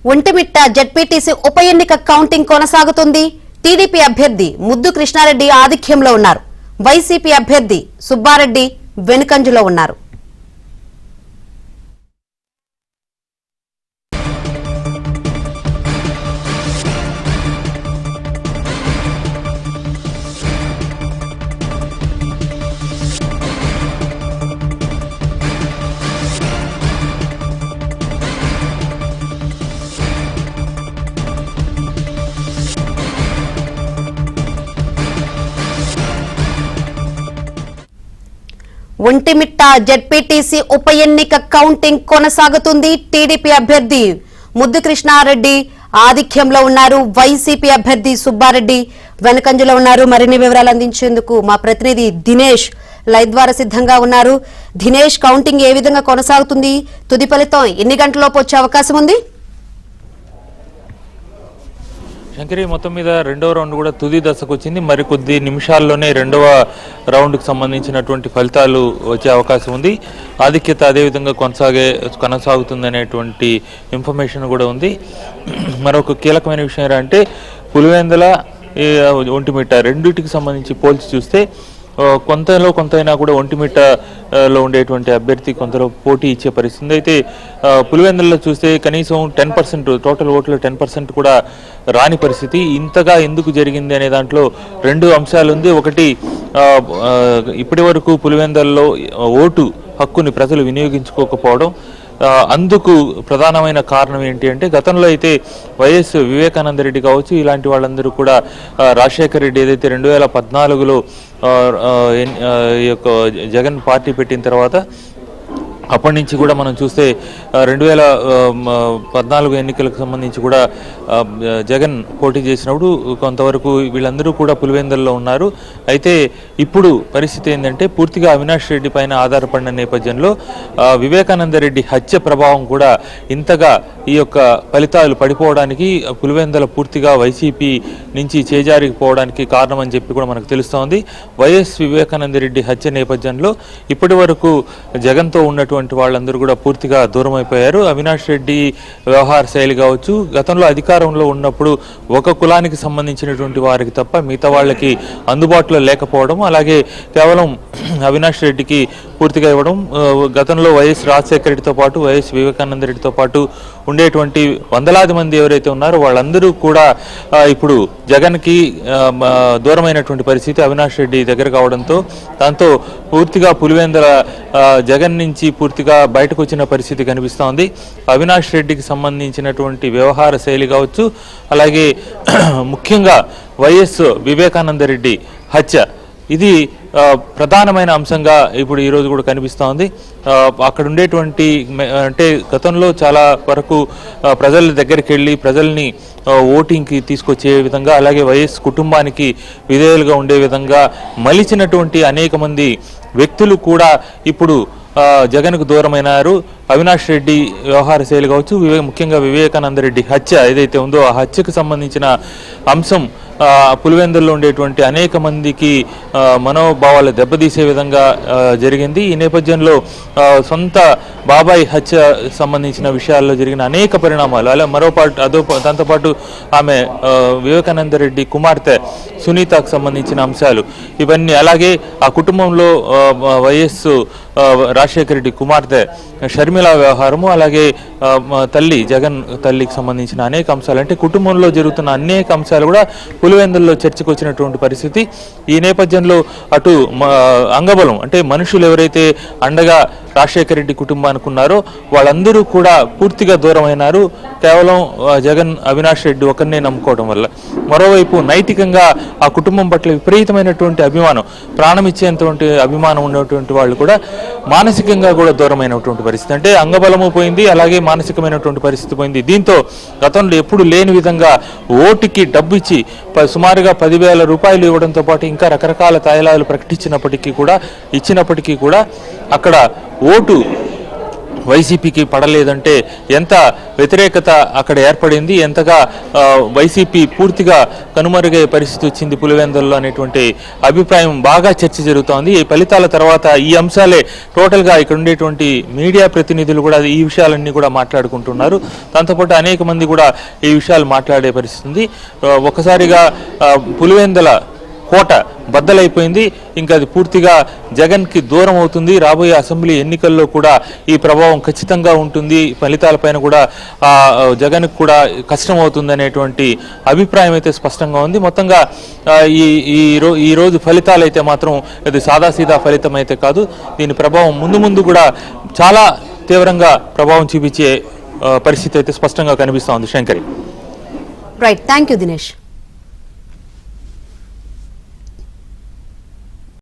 Vontimitta ZPTC ఉప ఎన్నిక counting కొనసాగుతుంది. టీడీపీ అభ్యర్థి ముద్దు కృష్ణారెడ్డి ఆధిక్యంలో ఉన్నారు. వైసీపీ అభ్యర్థి సుబ్బారెడ్డి వెనుకంజలో ఉన్నారు. ఒంటిమిట్ట జెడ్పీటీసీ ఉప ఎన్నిక కౌంటింగ్ కొనసాగుతుంది. టీడీపీ అభ్యర్థి ముద్దు కృష్ణారెడ్డి ఆధిక్యంలో ఉన్నారు. వైసీపీ అభ్యర్థి సుబ్బారెడ్డి వెనుకంజలో ఉన్నారు. మరిన్ని వివరాలు అందించేందుకు మా ప్రతినిధి దినేష్ లైవ్ ద్వారా సిద్ధంగా ఉన్నారు. దినేష్, కౌంటింగ్ ఏ విధంగా కొనసాగుతుంది? తుది ఫలితం ఎన్ని గంటలలోపు వచ్చే అవకాశం ఉంది? శంకరి, మొత్తం మీద రెండవ రౌండ్ కూడా తుది దశకు వచ్చింది. మరికొద్ది నిమిషాల్లోనే రెండవ రౌండ్కి సంబంధించినటువంటి ఫలితాలు వచ్చే అవకాశం ఉంది. ఆధిక్యత అదేవిధంగా కొనసాగుతుంది అనేటువంటి ఇన్ఫర్మేషన్ కూడా ఉంది. మరొక కీలకమైన విషయం ఏంటంటే పులివెందుల ఒంటిమిట్ట రెండింటికి సంబంధించి పోల్చి చూస్తే కొంతైనా కూడా ఒంటిమిట్టలో ఉండేటువంటి అభ్యర్థి కొంతలో పోటీ ఇచ్చే పరిస్థితి. అయితే పులివెందులలో చూస్తే కనీసం 10% టోటల్ ఓట్లు 10% కూడా రాని పరిస్థితి. ఇంతగా ఎందుకు జరిగింది అనే దాంట్లో రెండు అంశాలు ఉంది. ఒకటి, ఇప్పటి వరకు పులివెందులలో ఓటు హక్కుని ప్రజలు వినియోగించుకోకపోవడం. అందుకు ప్రధానమైన కారణం ఏంటి అంటే, గతంలో అయితే వైఎస్ వివేకానంద రెడ్డి కావచ్చు, ఇలాంటి వాళ్ళందరూ కూడా రాజశేఖర రెడ్డి ఏదైతే 2014లో జగన్ పార్టీ పెట్టిన తర్వాత అప్పటి నుంచి కూడా మనం చూస్తే 2014 ఎన్నికలకు సంబంధించి కూడా జగన్ పోటీ చేసినప్పుడు కొంతవరకు వీళ్ళందరూ కూడా పులివెందులలో ఉన్నారు. అయితే ఇప్పుడు పరిస్థితి ఏంటంటే, పూర్తిగా అవినాష్ రెడ్డి పైన ఆధారపడిన నేపథ్యంలో వివేకానంద రెడ్డి హత్య ప్రభావం కూడా ఇంతగా ఈ యొక్క ఫలితాలు పడిపోవడానికి, పులివెందుల పూర్తిగా వైసీపీ నుంచి చేజారిపోవడానికి కారణం అని చెప్పి కూడా మనకు తెలుస్తోంది. వైఎస్ వివేకానంద రెడ్డి హత్య నేపథ్యంలో ఇప్పటి వరకు జగన్తో ఉన్నటువంటి వాళ్ళందరూ కూడా పూర్తిగా దూరం అయిపోయారు. అవినాష్ రెడ్డి వ్యవహార శైలి కావచ్చు, గతంలో అధికారంలో ఉన్నప్పుడు ఒక కులానికి సంబంధించినటువంటి వారికి తప్ప మిగతా వాళ్ళకి అందుబాటులో లేకపోవడం, అలాగే కేవలం అవినాష్ రెడ్డికి పూర్తిగా ఇవ్వడం, గతంలో వైఎస్ రాజశేఖర రెడ్డితో పాటు వైఎస్ వివేకానంద రెడ్డితో పాటు ఉండేటువంటి వందలాది మంది ఎవరైతే ఉన్నారో వాళ్ళందరూ కూడా ఇప్పుడు జగన్కి దూరమైనటువంటి పరిస్థితి అవినాష్ రెడ్డి దగ్గర కావడంతో, దాంతో పూర్తిగా పులివెందుల జగన్ నుంచి పూర్తిగా బయటకు వచ్చిన పరిస్థితి కనిపిస్తోంది. అవినాష్ రెడ్డికి సంబంధించినటువంటి వ్యవహార శైలి కావచ్చు, అలాగే ముఖ్యంగా వైఎస్ వివేకానంద రెడ్డి హత్య, ఇది ప్రధానమైన అంశంగా ఇప్పుడు ఈరోజు కూడా కనిపిస్తోంది. అక్కడ ఉండేటువంటి అంటే గతంలో చాలా వరకు ప్రజల దగ్గరికి వెళ్ళి ప్రజల్ని ఓటింగ్కి తీసుకొచ్చే విధంగా, అలాగే వైఎస్ కుటుంబానికి విధేయులుగా ఉండే విధంగా మలిచినటువంటి అనేక మంది వ్యక్తులు కూడా ఇప్పుడు జగన్కు దూరమైనారు. అవినాష్ రెడ్డి వ్యవహార శైలి కావచ్చు, ముఖ్యంగా వివేకానంద రెడ్డి హత్య ఏదైతే ఉందో ఆ హత్యకు సంబంధించిన అంశం పులివెందుల్లో ఉండేటువంటి అనేక మందికి మనోభావాలు దెబ్బతీసే విధంగా జరిగింది. ఈ నేపథ్యంలో సొంత బాబాయ్ హత్య సంబంధించిన విషయాల్లో జరిగిన అనేక పరిణామాలు, అలా దాంతోపాటు ఆమె వివేకానంద రెడ్డి కుమార్తె సునీతకు సంబంధించిన అంశాలు ఇవన్నీ, అలాగే ఆ కుటుంబంలో వైఎస్ రాజశేఖర రెడ్డి కుమార్తె షర్మిల వ్యవహారము, అలాగే తల్లి జగన్ తల్లికి సంబంధించిన అనేక అంశాలు, అంటే కుటుంబంలో జరుగుతున్న అనేక అంశాలు కూడా పులివెందుల్లో చర్చకు వచ్చినటువంటి పరిస్థితి. ఈ నేపథ్యంలో అటు అంగబలం అంటే మనుషులు ఎవరైతే అండగా రాజశేఖర రెడ్డి కుటుంబానికి ఉన్నారో వాళ్ళందరూ కూడా పూర్తిగా దూరమైనారు, కేవలం జగన్ అవినాష్ రెడ్డి ఒకరినే నమ్ముకోవడం వల్ల. మరోవైపు నైతికంగా ఆ కుటుంబం పట్ల విపరీతమైనటువంటి అభిమానం, ప్రాణం ఇచ్చేటువంటి అభిమానం ఉన్నటువంటి వాళ్ళు కూడా మానసికంగా కూడా దూరమైనటువంటి పరిస్థితి. అంటే అంగబలము పోయింది, అలాగే మానసికమైనటువంటి పరిస్థితి పోయింది. దీంతో గతంలో ఎప్పుడు లేని విధంగా ఓటుకి డబ్బు ఇచ్చి సుమారుగా 10,000 రూపాయలు ఇవ్వడంతో పాటు ఇంకా రకరకాల తాయిలాలు ప్రకటించినప్పటికీ కూడా అక్కడ ఓటు వైసీపీకి పడలేదంటే ఎంత వ్యతిరేకత అక్కడ ఏర్పడింది, ఎంతగా వైసీపీ పూర్తిగా కనుమరుగే పరిస్థితి వచ్చింది పులివెందుల్లో అనేటువంటి అభిప్రాయం బాగా చర్చ జరుగుతోంది. ఈ ఫలితాల తర్వాత ఈ అంశాలే టోటల్గా ఇక్కడ ఉండేటువంటి మీడియా ప్రతినిధులు కూడా ఈ విషయాలన్నీ కూడా మాట్లాడుకుంటున్నారు. దాంతోపాటు అనేక మంది కూడా ఈ విషయాలు మాట్లాడే పరిస్థితి ఉంది. ఒక్కసారిగా పులివెందుల కోట బద్దలైపోయింది. ఇంకా అది పూర్తిగా జగన్కి దూరం అవుతుంది. రాబోయే అసెంబ్లీ ఎన్నికల్లో కూడా ఈ ప్రభావం ఖచ్చితంగా ఉంటుంది. ఫలితాలపైన కూడా జగన్కి కూడా కష్టం అవుతుంది అనేటువంటి అభిప్రాయం అయితే స్పష్టంగా ఉంది. మొత్తంగా ఈ రోజు ఫలితాలు అయితే మాత్రం ఇది సాదాసీదా ఫలితం అయితే కాదు. దీని ప్రభావం ముందు కూడా చాలా తీవ్రంగా ప్రభావం చూపించే పరిస్థితి అయితే స్పష్టంగా కనిపిస్తోంది. Shankari. Right, thank you Dinesh.